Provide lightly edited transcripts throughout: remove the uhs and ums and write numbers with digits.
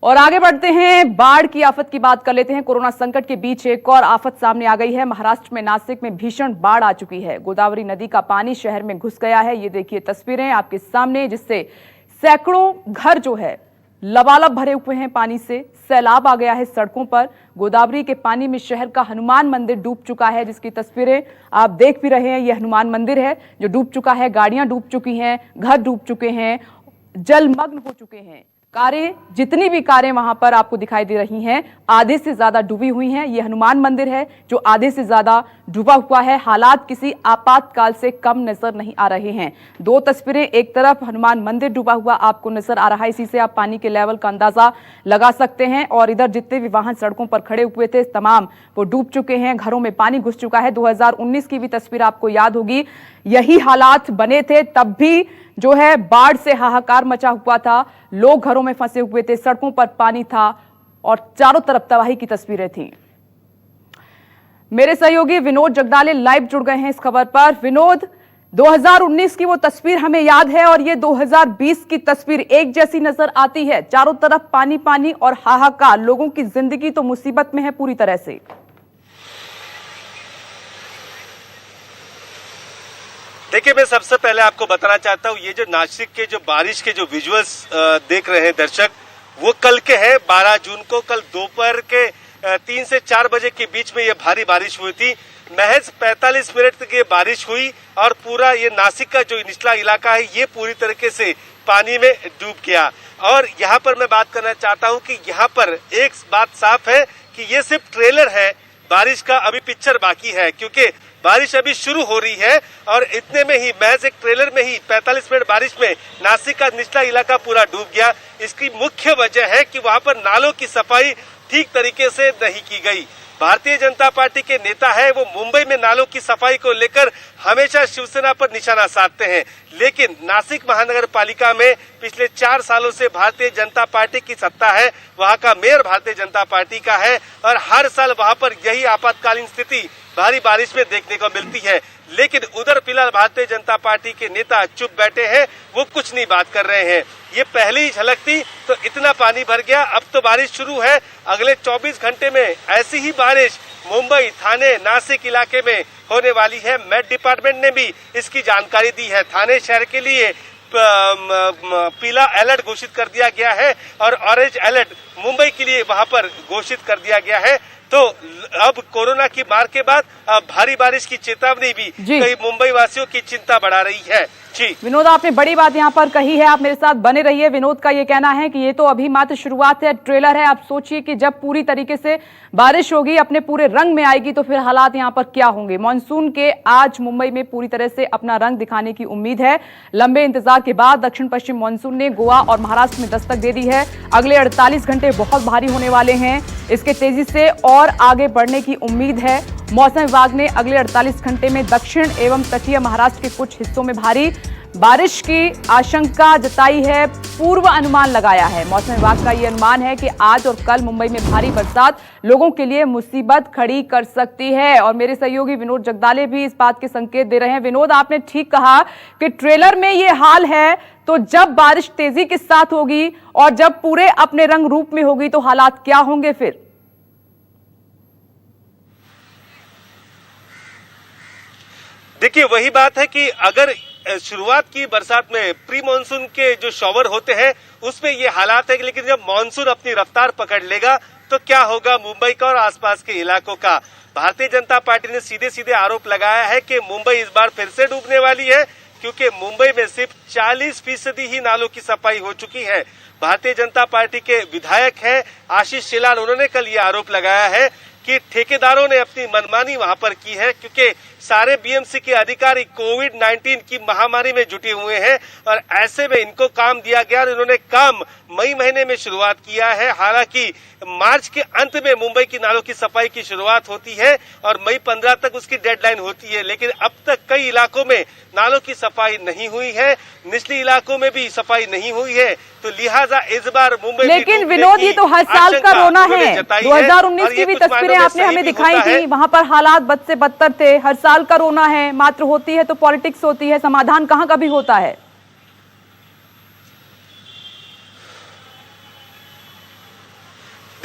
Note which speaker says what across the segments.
Speaker 1: और आगे बढ़ते हैं, बाढ़ की आफत की बात कर लेते हैं। कोरोना संकट के बीच एक और आफत सामने आ गई है। महाराष्ट्र में नासिक में भीषण बाढ़ आ चुकी है। गोदावरी नदी का पानी शहर में घुस गया है। ये देखिए तस्वीरें आपके सामने, जिससे सैकड़ों घर जो है लबालब भरे हुए हैं पानी से। सैलाब आ गया है सड़कों पर। गोदावरी के पानी में शहर का हनुमान मंदिर डूब चुका है, जिसकी तस्वीरें आप देख भी रहे हैं। यह हनुमान मंदिर है जो डूब चुका है। गाड़ियां डूब चुकी हैं, घर डूब चुके हैं, जलमग्न हो चुके हैं। कारें, जितनी भी कारें वहां पर आपको दिखाई दे रही हैं, आधे से ज्यादा डूबी हुई हैं। यह हनुमान मंदिर है जो आधे से ज्यादा डूबा हुआ है। हालात किसी आपातकाल से कम नजर नहीं आ रहे हैं। दो तस्वीरें, एक तरफ हनुमान मंदिर डूबा हुआ आपको नजर आ रहा है, इसी से आप पानी के लेवल का अंदाजा लगा सकते हैं। और इधर जितने भी वाहन सड़कों पर खड़े हुए थे तमाम वो डूब चुके हैं, घरों में पानी घुस चुका है। 2019 की भी तस्वीर आपको याद होगी, यही हालात बने थे। तब भी जो है बाढ़ से हाहाकार मचा हुआ था, लोग घरों में फंसे हुए थे, सड़कों पर पानी था और चारों तरफ तबाही की तस्वीरें थीं। मेरे सहयोगी विनोद जगदाले लाइव जुड़ गए हैं इस खबर पर। विनोद, 2019 की वो तस्वीर हमें याद है और ये 2020 की तस्वीर एक जैसी नजर आती है। चारों तरफ पानी पानी और हाहाकार, लोगों की जिंदगी तो मुसीबत में है पूरी तरह से।
Speaker 2: देखिए, मैं सबसे पहले आपको बताना चाहता हूँ, ये जो नासिक के जो बारिश के जो विजुअल्स देख रहे हैं दर्शक, वो कल के हैं। 12 जून को कल दोपहर के 3 से 4 बजे के बीच में ये भारी बारिश हुई थी। महज 45 मिनट तक ये बारिश हुई और पूरा ये नासिक का जो निचला इलाका है ये पूरी तरीके से पानी में डूब गया। और यहाँ पर मैं बात करना चाहता हूँ कि यहाँ पर एक बात साफ है कि ये सिर्फ ट्रेलर है, बारिश का अभी पिक्चर बाकी है, क्योंकि बारिश अभी शुरू हो रही है। और इतने में ही, महज एक ट्रेलर में ही 45 मिनट बारिश में नासिक का निचला इलाका पूरा डूब गया। इसकी मुख्य वजह है कि वहां पर नालों की सफाई ठीक तरीके से नहीं की गई। भारतीय जनता पार्टी के नेता है, वो मुंबई में नालों की सफाई को लेकर हमेशा शिवसेना पर निशाना साधते हैं, लेकिन नासिक महानगर पालिका में पिछले 4 सालों से भारतीय जनता पार्टी की सत्ता है। वहां का मेयर भारतीय जनता पार्टी का है और हर साल वहां पर यही आपातकालीन स्थिति भारी बारिश में देखने को मिलती है। लेकिन उधर फिलहाल भारतीय जनता पार्टी के नेता चुप बैठे हैं, वो कुछ नहीं बात कर रहे हैं। ये पहली ही झलक थी तो इतना पानी भर गया, अब तो बारिश शुरू है। अगले 24 घंटे में ऐसी ही बारिश मुंबई, थाने, नासिक इलाके में होने वाली है। मेट डिपार्टमेंट ने भी इसकी जानकारी दी है। थाने शहर के लिए पीला अलर्ट घोषित कर दिया गया है और ऑरेंज अलर्ट मुंबई के लिए वहां पर घोषित कर दिया गया है। तो अब कोरोना की मार के बाद भारी बारिश की चेतावनी भी कई मुंबई वासियों की चिंता बढ़ा रही है। जी
Speaker 1: विनोद, आपने बड़ी बात यहाँ पर कही है, आप मेरे साथ बने रहिए। विनोद का ये कहना है कि ये तो अभी मात्र शुरुआत है, ट्रेलर है। आप सोचिए कि जब पूरी तरीके से बारिश होगी, अपने पूरे रंग में आएगी, तो फिर हालात यहाँ पर क्या होंगे। मानसून के आज मुंबई में पूरी तरह से अपना रंग दिखाने की उम्मीद है। लंबे इंतजार के बाद दक्षिण पश्चिम मानसून ने गोवा और महाराष्ट्र में दस्तक दे दी है। अगले 48 घंटे बहुत भारी होने वाले हैं। इसके तेजी से और आगे बढ़ने की उम्मीद है। मौसम विभाग ने अगले 48 घंटे में दक्षिण एवं तटीय महाराष्ट्र के कुछ हिस्सों में भारी बारिश की आशंका जताई है, पूर्व अनुमान लगाया है। मौसम विभाग का यह अनुमान है कि आज और कल मुंबई में भारी बरसात लोगों के लिए मुसीबत खड़ी कर सकती है। और मेरे सहयोगी विनोद जगदाले भी इस बात के संकेत दे रहे हैं। विनोद, आपने ठीक कहा कि ट्रेलर में ये हाल है, तो जब बारिश तेजी के साथ होगी और जब पूरे अपने रंग रूप में होगी तो हालात क्या होंगे फिर।
Speaker 2: देखिए, वही बात है कि अगर शुरुआत की बरसात में प्री मानसून के जो शॉवर होते हैं उसमें ये हालात है, लेकिन जब मानसून अपनी रफ्तार पकड़ लेगा तो क्या होगा मुंबई का और आसपास के इलाकों का। भारतीय जनता पार्टी ने सीधे सीधे आरोप लगाया है कि मुंबई इस बार फिर से डूबने वाली है, क्योंकि मुंबई में सिर्फ 40% ही नालों की सफाई हो चुकी है। भारतीय जनता पार्टी के विधायक हैं आशीष शेलार, उन्होंने कल ये आरोप लगाया है कि ठेकेदारों ने अपनी मनमानी वहां पर की है, क्योंकि सारे बीएमसी के अधिकारी कोविड-19 की महामारी में जुटे हुए हैं और ऐसे में इनको काम दिया गया और इन्होंने काम मई महीने में शुरुआत किया है। हालांकि मार्च के अंत में मुंबई की नालों की सफाई की शुरुआत होती है और मई 15 तक उसकी डेडलाइन होती है, लेकिन अब तक कई इलाकों में नालों की सफाई नहीं हुई है, निचली इलाकों में भी सफाई नहीं हुई है। तो लिहाजा इस बार मुंबई,
Speaker 1: लेकिन विनोद, ये तो हर साल का रोना है। 2019 की भी तस्वीरें आपने हमें दिखाई थी, वहां पर हालात बद से बदतर थे। हर साल का रोना है, मात्र होती है तो पॉलिटिक्स होती है, समाधान कहां कभी होता है।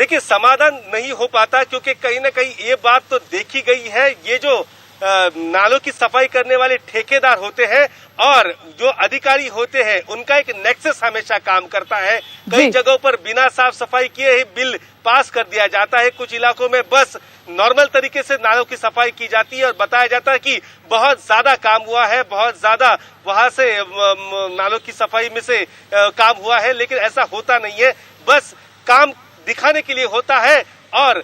Speaker 2: देखिए समाधान नहीं हो पाता, क्योंकि कहीं ना कहीं ये बात तो देखी गई है, ये जो नालों की सफाई करने वाले ठेकेदार होते हैं और जो अधिकारी होते हैं, उनका एक नेक्सस हमेशा काम करता है। कई जगहों पर बिना साफ सफाई किए ही बिल पास कर दिया जाता है। कुछ इलाकों में बस नॉर्मल तरीके से नालों की सफाई की जाती है और बताया जाता है कि बहुत ज्यादा काम हुआ है, बहुत ज्यादा वहां से नालों की सफाई में से काम हुआ है, लेकिन ऐसा होता नहीं है। बस काम दिखाने के लिए होता है और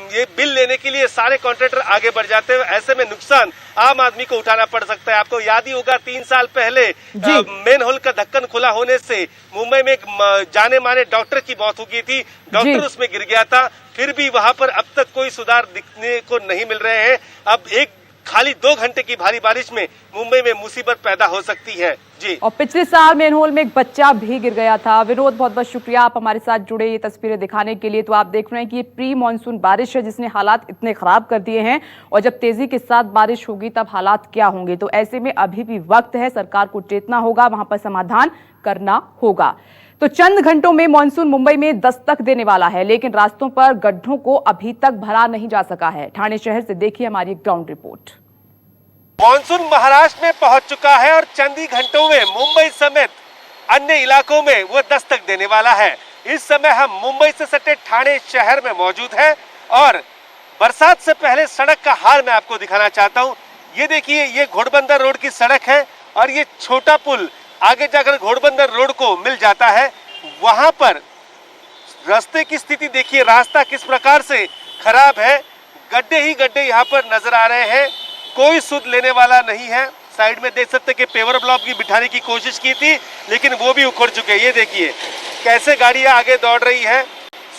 Speaker 2: ये बिल लेने के लिए सारे कॉन्ट्रैक्टर आगे बढ़ जाते हैं। ऐसे में नुकसान आम आदमी को उठाना पड़ सकता है। आपको याद ही होगा 3 साल पहले मेन होल का ढक्कन खुला होने से मुंबई में एक जाने माने डॉक्टर की मौत हो गई थी। डॉक्टर उसमें गिर गया था, फिर भी वहां पर अब तक कोई सुधार दिखने को नहीं मिल रहे हैं। अब एक खाली 2 घंटे की भारी बारिश में मुंबई में मुसीबत पैदा हो सकती है। जी।
Speaker 1: और पिछले साल मेनहोल में एक बच्चा भी गिर गया था। विनोद, बहुत बहुत शुक्रिया आप हमारे साथ जुड़े ये तस्वीरें दिखाने के लिए। तो आप देख रहे हैं कि ये प्री मानसून बारिश है जिसने हालात इतने खराब कर दिए हैं, और जब तेजी के साथ बारिश होगी तब हालात क्या होंगे। तो ऐसे में अभी भी वक्त है, सरकार को चेतना होगा, वहां पर समाधान करना होगा। तो चंद घंटों में मानसून मुंबई में दस्तक देने वाला है, लेकिन रास्तों पर गड्ढों को अभी तक भरा नहीं जा सका है। ठाणे शहर से देखिए हमारी ग्राउंड रिपोर्ट।
Speaker 2: मानसून महाराष्ट्र में पहुंच चुका है और चंद ही घंटों में मुंबई समेत अन्य इलाकों में वो दस्तक देने वाला है। इस समय हम मुंबई से सटे ठाणे शहर में मौजूद हैं और बरसात से पहले सड़क का हाल मैं आपको दिखाना चाहता हूं। ये देखिए, ये घोड़बंदर रोड की सड़क है और ये छोटा पुल आगे जाकर घोड़बंदर रोड को मिल जाता है। वहां पर रास्ते की स्थिति देखिए, रास्ता किस प्रकार से खराब है। गड्ढे ही गड्ढे यहाँ पर नजर आ रहे हैं, कोई सुध लेने वाला नहीं है। साइड में देख सकते हैं कि पेवर ब्लॉक भी बिठाने की कोशिश की थी, लेकिन वो भी उखड़ चुके हैं। ये देखिए कैसे गाड़ियां आगे दौड़ रही है,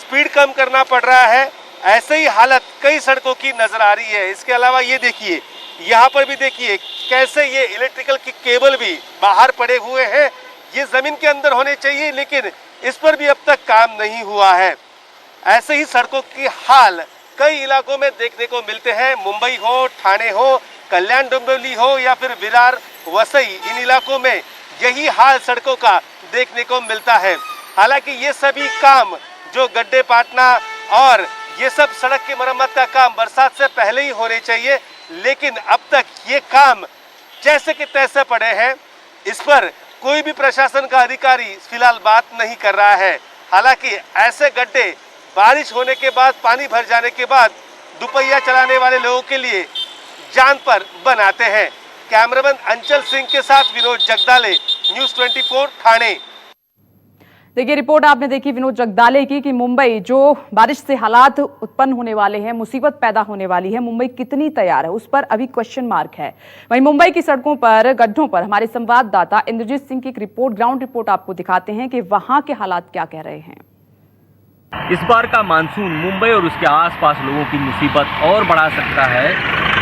Speaker 2: स्पीड कम करना पड़ रहा है। ऐसे ही हालत कई सड़कों की नजर आ रही है। इसके अलावा ये देखिए, यहाँ पर भी देखिए कैसे ये इलेक्ट्रिकल की केबल भी बाहर पड़े हुए हैं। ये जमीन के अंदर होने चाहिए, लेकिन इस पर भी अब तक काम नहीं हुआ है। ऐसे ही सड़कों की हाल कई इलाकों में देखने को मिलते हैं। मुंबई हो, ठाणे हो, कल्याण डोंबिवली हो या फिर विरार, वसई, इन इलाकों में यही हाल सड़कों का देखने को मिलता है। हालांकि ये सभी काम जो गड्ढे पाटना और ये सब सड़क की मरम्मत का काम बरसात से पहले ही होने चाहिए, लेकिन अब तक ये काम जैसे कि तैसे पड़े हैं। इस पर कोई भी प्रशासन का अधिकारी फिलहाल बात नहीं कर रहा है। हालांकि ऐसे गड्ढे बारिश होने के बाद, पानी भर जाने के बाद दुपहिया चलाने वाले लोगों के लिए जान पर बनाते हैं। कैमरामैन अंचल सिंह के साथ विनोद जगदाले, न्यूज़ 24 ठाणे।
Speaker 1: देखिए रिपोर्ट आपने देखी विनोद जगदाले की कि मुंबई जो बारिश से हालात उत्पन्न होने वाले हैं, मुसीबत पैदा होने वाली है, मुंबई कितनी तैयार है उस पर अभी क्वेश्चन मार्क है। वहीं मुंबई की सड़कों पर गड्ढों पर हमारे संवाददाता इंद्रजीत सिंह की एक रिपोर्ट, ग्राउंड रिपोर्ट आपको दिखाते हैं कि वहां के हालात क्या कह रहे हैं।
Speaker 3: इस बार का मानसून मुंबई और उसके आसपास लोगों की मुसीबत और बढ़ा सकता है,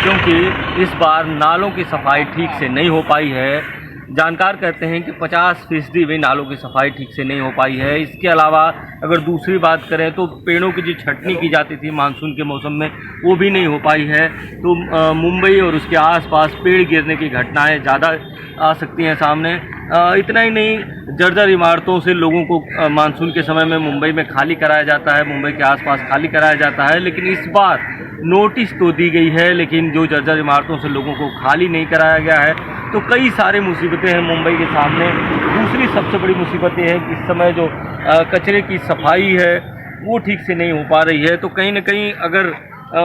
Speaker 3: क्योंकि इस बार नालों की सफाई ठीक से नहीं हो पाई है। जानकार कहते हैं कि 50% भी नालों की सफाई ठीक से नहीं हो पाई है। इसके अलावा अगर दूसरी बात करें तो पेड़ों की जो छटनी की जाती थी मानसून के मौसम में, वो भी नहीं हो पाई है। तो मुंबई और उसके आसपास पेड़ गिरने की घटनाएं ज़्यादा आ सकती हैं सामने। इतना ही नहीं, जर्जर इमारतों से लोगों को मानसून के समय में मुंबई में खाली कराया जाता है, मुंबई के आसपास खाली कराया जाता है। लेकिन इस बार नोटिस तो दी गई है, लेकिन जो जर्जर इमारतों से लोगों को खाली नहीं कराया गया है। तो कई सारी मुसीबतें हैं मुंबई के सामने। दूसरी सबसे बड़ी मुसीबत ये है कि इस समय जो कचरे की सफाई है वो ठीक से नहीं हो पा रही है। तो कहीं ना कहीं अगर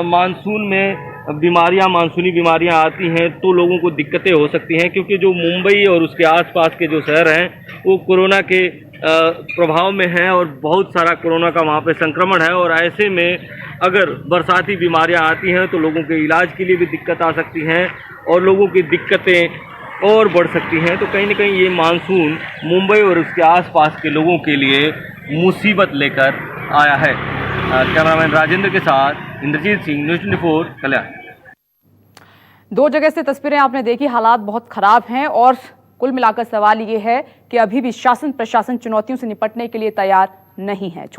Speaker 3: मानसून में मानसूनी बीमारियां आती हैं तो लोगों को दिक्कतें हो सकती हैं, क्योंकि जो मुंबई और उसके आसपास के जो शहर हैं वो कोरोना के प्रभाव में हैं और बहुत सारा कोरोना का वहाँ पे संक्रमण है। और ऐसे में अगर बरसाती बीमारियां आती हैं तो लोगों के इलाज के लिए भी दिक्कत आ सकती हैं और लोगों की दिक्कतें और बढ़ सकती हैं। तो कहीं ना कहीं ये मानसून मुंबई और उसके आसपास के लोगों के लिए मुसीबत लेकर आया है। कैमरामैन राजेंद्र के साथ इंद्रजीत सिंह, न्यूज़ 24 कल्याण।
Speaker 1: 2 जगह से तस्वीरें आपने देखी, हालात बहुत खराब हैं और कुल मिलाकर सवाल ये है कि अभी भी शासन प्रशासन चुनौतियों से निपटने के लिए तैयार नहीं है।